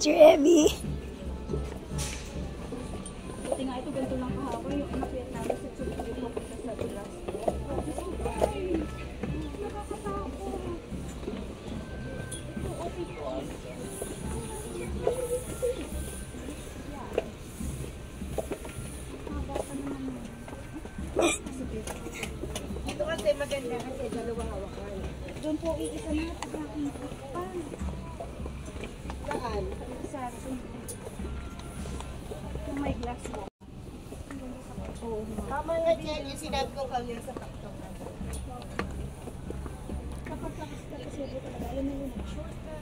Teacher Evie. Buti nga ito, ganito lang kahapon. Yung anak namin sa Chubili po punta sa Dulas. Nakakatakot. Ito, okay po. Ito kasi maganda kasi dalawang hawakan. Doon po iisa na at aking pa. Saan? Sa yung may glass mo. Tama nga dyan yung sinabi ko kanina sa taktok. Kapag lakas ka kasi ito talaga. Alam mo yun, short ka.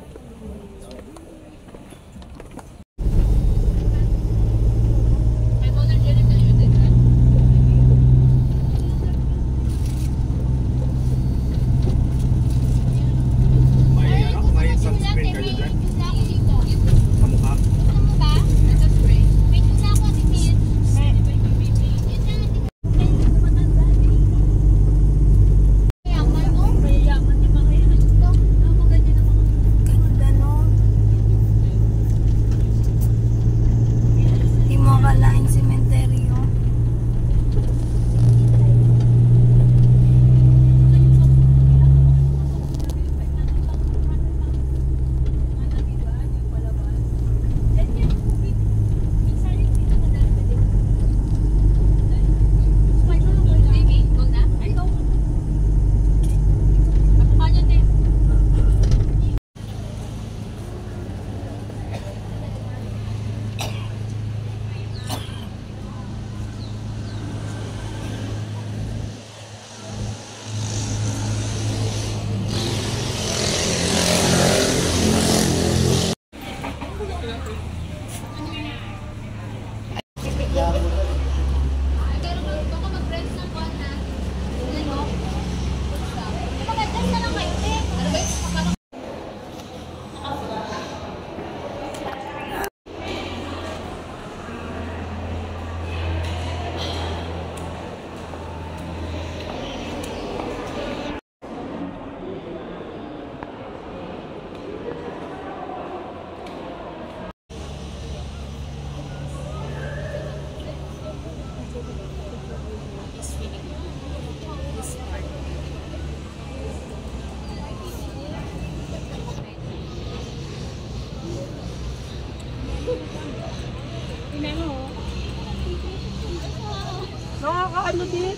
Nakakaano din?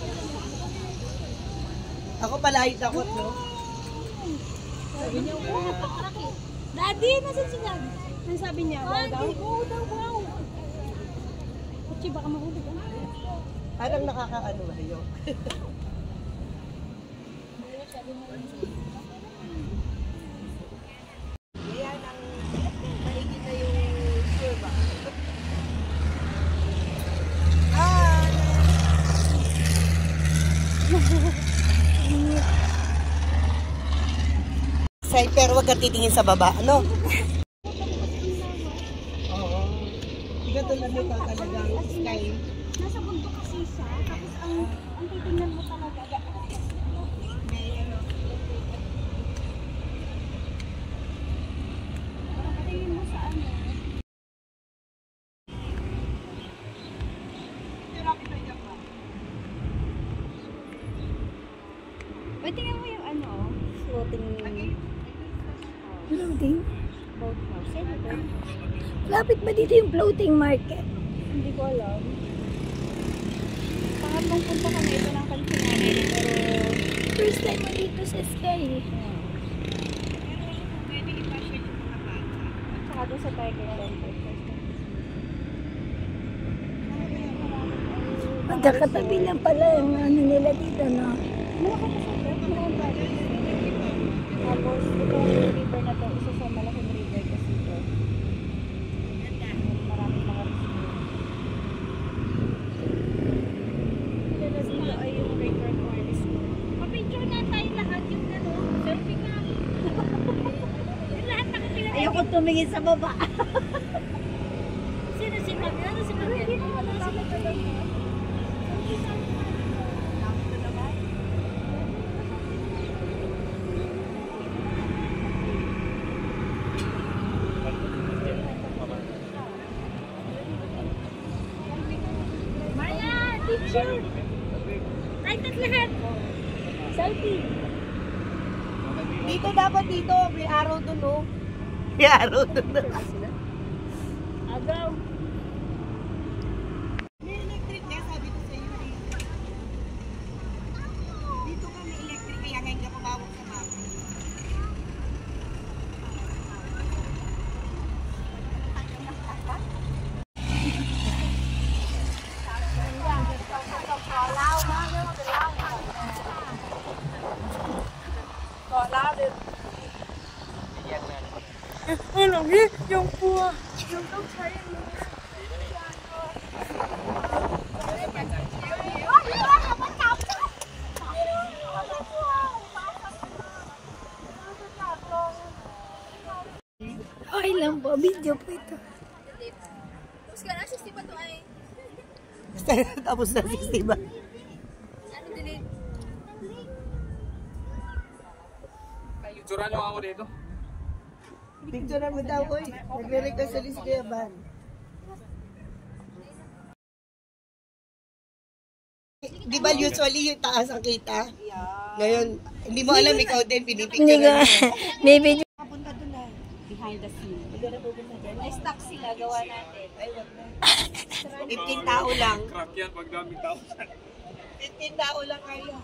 Ako pala yung takot, no? Sabi niya, wow. Daddy, nasan si Daddy? Ano sabi niya? Wow daw? Wow daw, wow. Kutsi, baka mahulog. Parang nakakaano kayo. Yan ang mahigit na yung sure ba? Pero wag ka titingin sa baba, ano? Oo. Ganito lang yung talagang sky. Nasa bundok kasi siya, tapos ang titingnan mo talaga. May ano. Tingin mo sa ano. Tingnan mo yung ano, floating. Floating? Boat house. Saan yung boat house? Lapit ba dito yung floating market? Hindi ko alam. Pangatlong punta kami ito ng country namin. Pero First time mo dito sa Sky. saka doon sa Tiger Center. Magkakatabi lang pala yung ano nila dito, no? Tapos itong river na to, isa sa malaking river kasi ito. Maraming mga river. Dito dito ay yung river quarry school. Pa-picture na tayo lahat yung gano'n. Selfie ka. Yung lahat nakatingin. Ayoko tumingin sa baba. Sino si Mami? Ano si Mami? Wala sila talaga. picture. Kahit at lahat. Selfie. Dito dapat dito. May araw dun, oh. May araw dun. Agaw. May electric nga, sabi ko sa'yo. Dito ka may electric, kaya ngayon ka pumawag sa mama. Ano ba? Yung po. Yung po sa'yo. Okay lang po, video po ito. Tapos ka na, 60 pa to ay. Tapos na 60 ba? Ano delete? Picturean nyo ako dito. Picture mo daw, oy. Nagre-request sa list kaya ban. Di ba usually yung taas ang kita? Ngayon, hindi mo alam, ikaw din, Hindi pinipicture ko, mo. may video. Papunta doon na. Behind the scene. May stock sila, gawa natin. Ay, wag na. 15 tao lang. Crack yan pag daming tao. 15 tao lang kayo.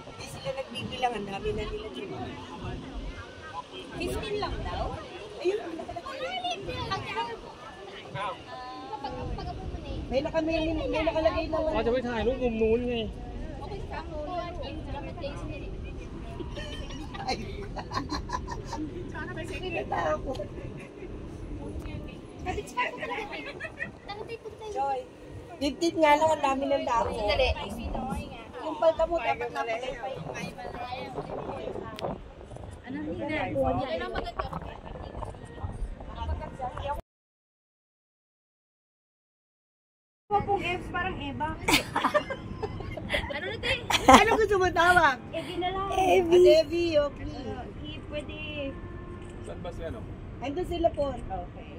Hindi sila nagbibilang, ang dami na nila dito. 15 lang daw? Ayun, may nakalagay na เราจะไปถ่ายรูปมุมนู้นไง ay. Pinatako. Joy, 15 nga lang, ang dami ng tao. Yung palta mo, dapat nakalagay pa yun. Ano hindi? Ano maganda? Pong F, parang Eva. Ano na tayo? Ano gusto mo tawag? Evi na lang. Devi, okay. Pwede. Saan ba si ano? Andun sila po. Okay.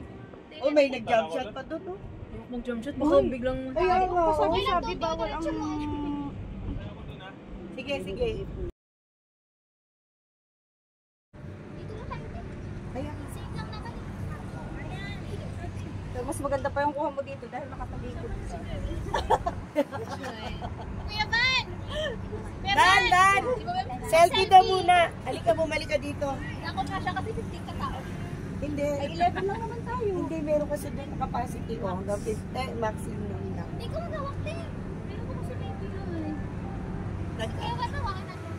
Oh, may nag-jump shot pa doon, oh. Mag-jump shot, baka biglang... Kaya nga, sabi bawal ang... Sige, sige. Kaya mas maganda pa yung kuha mo dito dahil nakatalikod ka. Kuya Van! Dan, Dan! Selfie daw muna. Halika, bumalik ka dito. Ako na siya kasi 15 ka tao. Hindi. Ay, 11 lang naman tayo. Hindi, meron kasi doon na capacity ko. Hanggang 50, maximum lang. Hindi ko magawak din. Meron ko kasi may pilay. Kaya ka nawakan natin.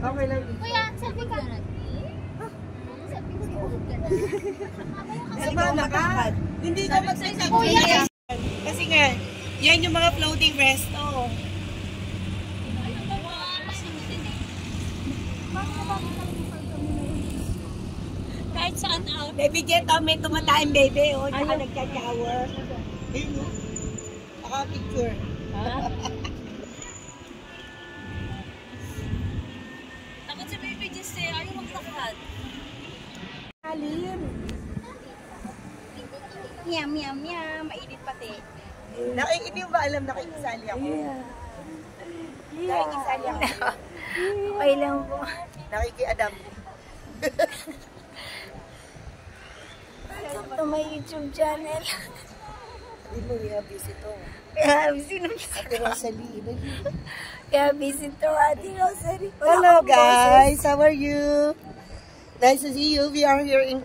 Okay lang. Kuya, selfie ka. Selfie ko. Sumama ka. Hindi ka magsasabi. Kuya! Kasi nga, yan yung mga floating resto. Kahit saan out. Baby Jet, oh, may tumatayang baby, oh. Saka nagka-shower. Ayun, oh. Naka-picture. Takot si Baby Jess eh. Ayaw magtakad. Alim. Miam, miam, miam. Mainit pati. Hindi mo ba alam nakikisali ako? Nakikisali ako. Okay lang po. Nakiki-adam. Welcome to my YouTube channel. Hindi mo i-abis ito. Kaya busy na Ate Rosalie. Kaya busy to Ate Rosalie. Hello guys, how are you? Nice to see you. We are here in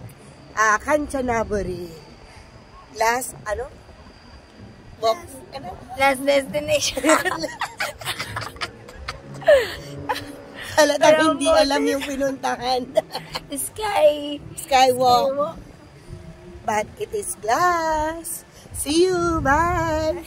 Kanchanaburi. Last, ano? Walk, ano? Last destination. Halatang hindi alam yung pinuntahan. The sky. Skywalk. But it is glass. See you. Bye.